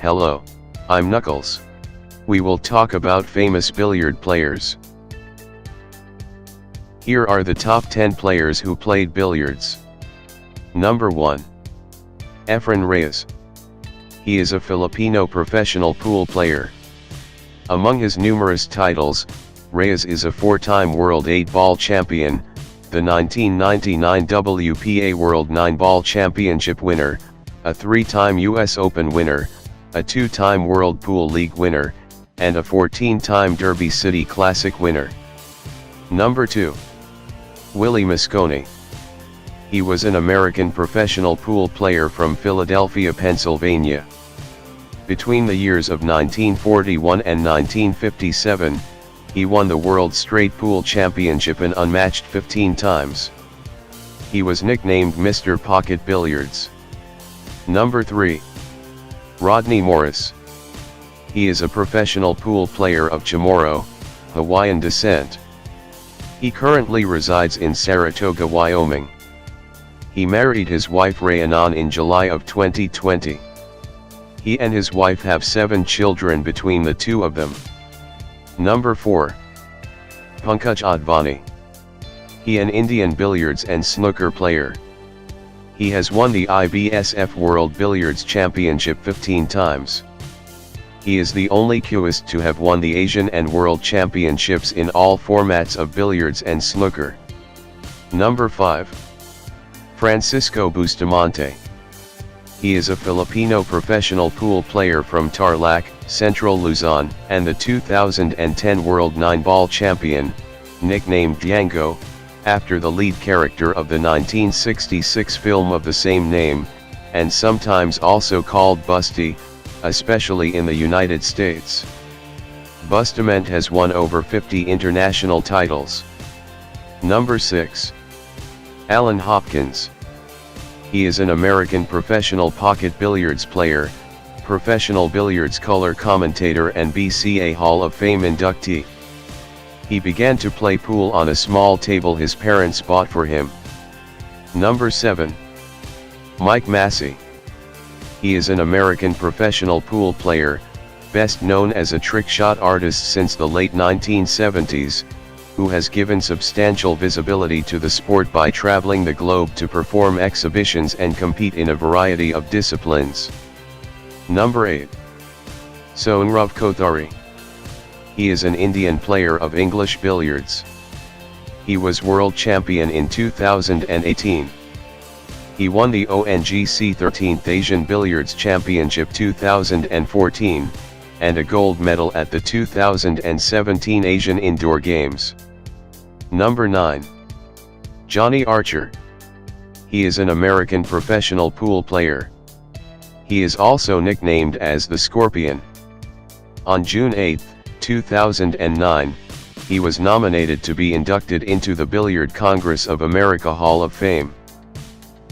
Hello, I'm Knuckles. We will talk about famous billiard players. Here are the top 10 players who played billiards. Number 1. Efren Reyes. He is a Filipino professional pool player. Among his numerous titles, Reyes is a 4-time World 8-Ball champion, the 1999 WPA World 9-Ball Championship winner, a 3-time US Open winner, a 2-time World Pool League winner, and a 14-time Derby City Classic winner. Number 2. Willie Moscone. He was an American professional pool player from Philadelphia, Pennsylvania. Between the years of 1941 and 1957, he won the World Straight Pool Championship an unmatched 15 times. He was nicknamed Mr. Pocket Billiards. Number 3. Rodney Morris. He is a professional pool player of Chamorro, Hawaiian descent. He currently resides in Saratoga, Wyoming. He married his wife Rhiannon in July of 2020. He and his wife have 7 children between the two of them. Number 4. Pankaj Advani. He is an Indian billiards and snooker player. He has won the IBSF World Billiards Championship 15 times. He is the only cuist to have won the Asian and World Championships in all formats of billiards and snooker. Number 5. Francisco Bustamante. He is a Filipino professional pool player from Tarlac, Central Luzon, and the 2010 World 9-Ball champion, nicknamed Django, after the lead character of the 1966 film of the same name, and sometimes also called Busty, especially in the United States. Bustamante has won over 50 international titles. Number 6. Alan Hopkins. He is an American professional pocket billiards player, professional billiards color commentator and BCA Hall of Fame inductee. He began to play pool on a small table his parents bought for him. Number 7. Mike Massey. He is an American professional pool player, best known as a trick shot artist since the late 1970s, who has given substantial visibility to the sport by traveling the globe to perform exhibitions and compete in a variety of disciplines. Number 8. Sonrav Kothari. He is an Indian player of English billiards. He was world champion in 2018. He won the ONGC 13th Asian Billiards Championship 2014, and a gold medal at the 2017 Asian Indoor Games. Number 9. Johnny Archer. He is an American professional pool player. He is also nicknamed as the Scorpion. On June 8, 2009, he was nominated to be inducted into the Billiard Congress of America Hall of Fame.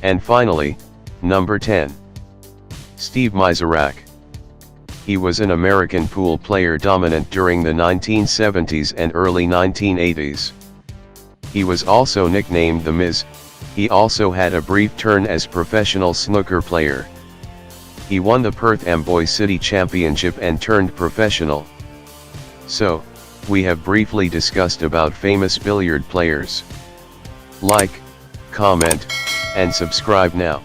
And finally, number 10. Steve Myser. He was an American pool player dominant during the 1970s and early 1980s. He was also nicknamed the Miz. He also had a brief turn as professional snooker player. He won the Perth Amboy City Championship and turned professional. So, we have briefly discussed about famous billiard players. Like, comment, and subscribe now.